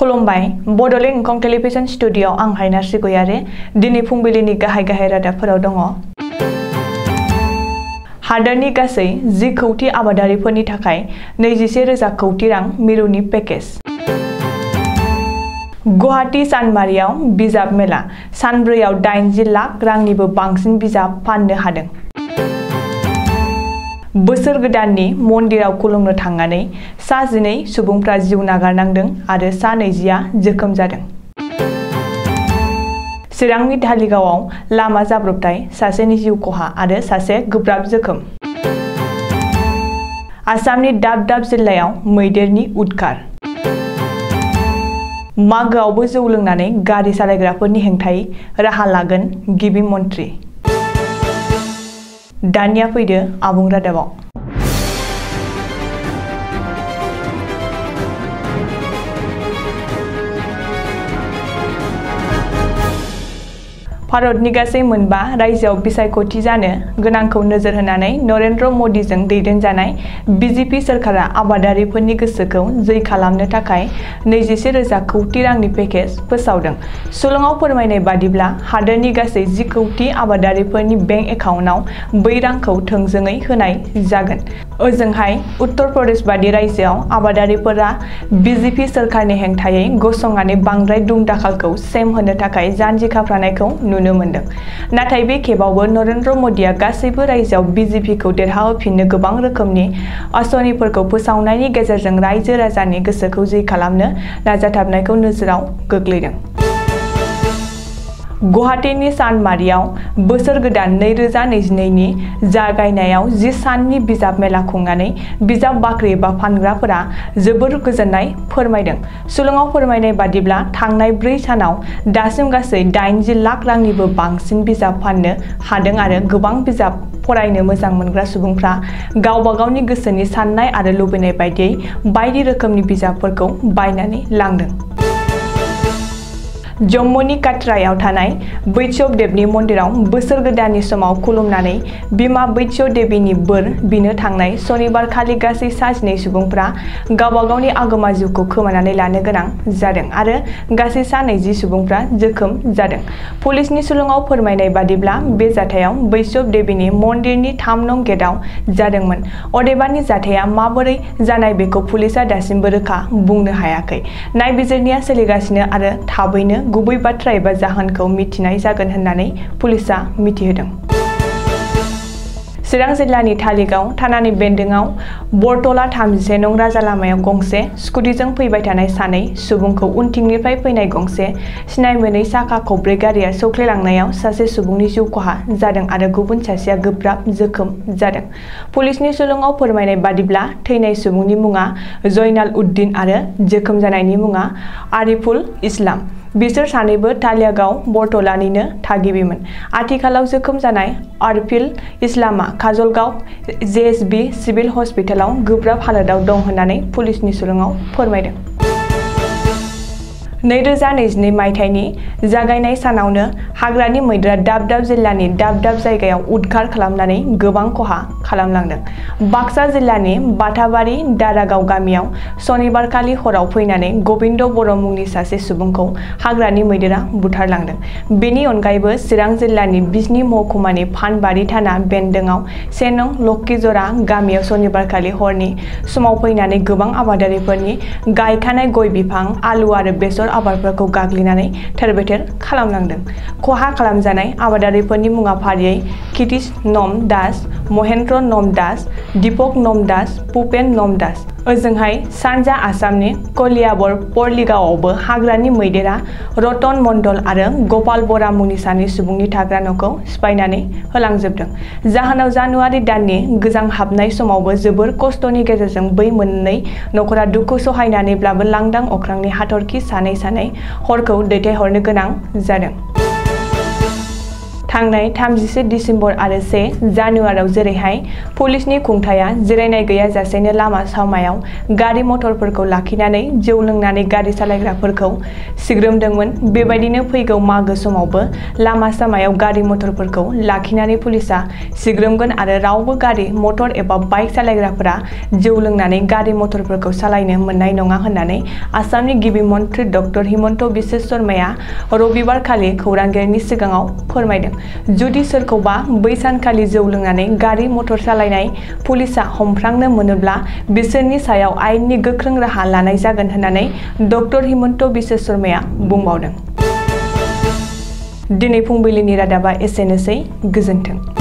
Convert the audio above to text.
खुलुमबाय बड'लेण्ड एंखं टेलिभिजन स्टुडिय'आव आं हायनार्सि गयारि दिनै फुंबिलिनि गाहाय रादाबफोराव दङ। हादोरनि गासै 10 कौटि आबादारिफोरनि थाखाय 21,000 कौटि रां मिरुनि पेकेज। गुवाहाटी सानमारियाव बिजाब मेला सानब्रैयाव 80 लाख रांनिबो बांसिन बिजाब फाननो हादों। बोसोर गोदाननि मन्दिराव खुलुमनो थांनानै सा 12 सुबुंफ्रा जिउ नागारनांदों आरो सा 20आ जोखोम जादों। चिरांनि धालिगावआव लामा जाब्रबथाय सासेनि जिउ खहा आरो सासे गोब्राब जोखोम। आसामनि दाब जिल्लायाव मैदेरनि उदखार। मागोआवबो जौ लोंनानै गारि सालायग्राफोरनि हेंथायै राहा लागोन गिबि मन्थ्रि। दानिया फैदो आबुं रादाबाव। भारतनि गासै मोनबा रायजोआव बिसायख'थि जानो गोनांखौ नोजोर होनानै नरेन्द्र मदिजों दैदेनजानाय बिजेपि सोरखारा आबादारिफोरनि गोसोखौ जै खालामनो थाखाय 21,000 कौटि रांनि पेकेज फोसावदों। सुलुङाव फोरमायनाय बादिब्ला हादोरनि गासै 10 कौटि आबादारिफोरनि बेंक एकाउन्टआव बै रांखौ थोंजोङै होनाय जागोन। ओजोंहाय उत्तर प्रदेश बादि रायजोआव आबादारिफोरा बिजेपि सोरखारनि हेंथायै गसंनानै बांद्राय दुम-दाखालखौ सेम होनो थाखाय जानजि खाफ्रानायखौ नुनो मोनदों। नाथाय बे खेबावबो नरेन्द्र मदिया गासैबो रायजोआव बिजेपिखौ देरहाहोफिननो गोबां रोखोमनि आसनिफोरखौ फोसावनायनि गेजेरजों रायजो राजानि गोसोखौ जै खालामनो नाजाथाबनायखौ नोजोराव गोग्लैदों। गुवाहाटीनि सानमारियाव बोसोर गोदान 2022नि जागायनायाव 10 साननि बिजाब मेला खुंनानै बिजाब बाख्रि एबा फानग्राफोरा जोबोर गोजोननाय फोरमायदों। सुलुङाव फोरमायनाय बादिब्ला थांनाय 4 सानाव दासिम गासै 80 लाख रांनिबो बांसिन बिजाब फाननो हादों आरो गोबां बिजाब फरायनो मोजां मोनग्रा सुबुंफ्रा गावबा गावनि गोसोनि साननाय आरो लुबैनाय बायदियै बायदि रोखोमनि बिजाबफोरखौ बायनानै लांदों। जम्मुनि काटरायाव थानाय बैष्णव देवनि मन्दिराव बोसोर गोदाननि समाव खुलुमनानै बिमा बैष्णव देवीनि बोर बिनो थांनाय सनिबारखालि गासै सा 12 सुबुंफ्रा गावबा गावनि आगोमा जिउखौ खोमानानै लानो गोनां जादों आरो गासै सा 20 सुबुंफ्रा जोखोम जादों। पुलिसनि सुलुङाव फोरमायनाय बादिब्ला बे जाथायाव बैष्णव देवीनि मन्दिरनि 3 नं गेटआव जादोंमोन। अदेबानि जाथाया माबोरै जानाय बेखौ पुलिसआ दासिमबो रोखा बुंनो हायाखै। नायबिजिरनाया सोलिगासिनो आरो थाबैनो गुबै बाथ्रा एबा जाहोनखौ मिथिनाय जागोन होननानै पुलिसआ मिथिहोदों। चिरां जिल्लानि धालिगाव थानानि बेन्दोंआव बरतला 31 नं राजा लामायाव गंसे स्कुटिजों फैबाय थानाय सानै सुबुंखौ उनथिंनिफ्राय फैनाय गंसे सिनायमोनै साखा खबब्रै गारिया सौख्लायलांनायाव सासे सुबुंनि जिउ खहा जादों आरो गुबुन सासेया गोब्राब जोखोम जादों। पुलिसनि सुलुङाव फोरमायनाय बादिब्ला थैनाय सुबुंनि मुङा जयनाल उद्दिन आरो जोखोम जानायनि मुङा आरिफुल इस्लाम। बिसोर सानैबो धालिगाव बरतलानिनो थागिबिमोन। आथिखालाव जोखोम जानाय आरिफुल इस्लामआ काजलगाव जेएसबि सिभिल हस्पिटालाव गोब्राब हालोदाव दं होननानै पुलिसनि सुलुङाव फोरमायदों। 2022 मायथाइनि जागायनाय सानावनो हाग्रानि मैदेरा दाब जिल्लानि दाब जायगायाव उदखार खालामनानै गोबां खहा खालामलांदों। बाक्सा जिल्लानि बाथाबारि दारागाव गामियाव सनिबारखालि हराव फैनानै गबिन्द बर' मुंनि सासे सुबुंखौ हाग्रानि मैदेरा बुथारलांदों। बेनि अनगायैबो चिरां जिल्लानि बिजनी महकुमानि फानबारि थाना बेन्दोंआव 1 नं लक्कीजरा गामियाव सनिबारखालि हरनि समाव फैनानै गोबां आबादारिफोरनि गायखानाय गय बिफां, आलु आरो बेसर आबादफोरखौ गाग्लिनानै थेर-बेथेर खालामलांदों। खहा खालामजानाय आबादारिफोरनि मुङा फारियै कितिश नम दास, महेन्द्र नम दास, दीपक नम दास, भूपेन नम दास। ओजोंहाय सानजा आसामनि कलियाबर परलिगावआवबो हाग्रानि मैदेरा रतन मण्डल आरो गपाल बरा मुंनि सानै सुबुंनि थाग्रा न'खौ सिफायनानै होलांजोबदों। जाहोनाव जानुवारि दाननि गोजांहाबनाय समावबो जोबोर खस्थ'नि गेजेरजों बै मोननै नखरा दुखु सहायनानैब्लाबो लांदां अख्रांनि हाथरखि सानै हरखौ दैथायहरनो गोनां जादों। थांनाय 31 दिसेम्बर आरो 1 जानुवारियाव जेरैहाय पुलिसनि खुंथाया जिरायनाय गैयाजासेनो लामा सामायाव गारि मटरफोरखौ लाखिनानै जौ लोंनानै गारि सालायग्राफोरखौ सिग्रोमदोंमोन बेबायदिनो फैगौ मागो समावबो लामा सामायाव गारि मटरफोरखौ लाखिनानै पुलिसा सिग्रोमगोन आरो रावबो गारि मटर एबा बाइक सालायग्राफोरा जौ लोंनानै गारि मटरफोरखौ सालायनो मोननाय नङा होननानै आसामनि गिबि मन्थ्रि डक्टर हिमन्त बिश्व शर्माया रबिबारखालि खौरांगिरिनि सिगाङाव फोरमायदों। जुदि सोरखौबा बै सानखालि जौ लोंनानै गारि मटर सालायनाय पुलिसा हमफ्रांनो मोनोब्ला बिसोरनि सायाव आयेननि गोख्रों राहा लानाय जागोन होननानै डक्टर हिमन्त बिश्व शर्माया बुंबावदों। दिनै फुंबिलिनि रादाबा एसेनोसै। गोजोन्थों।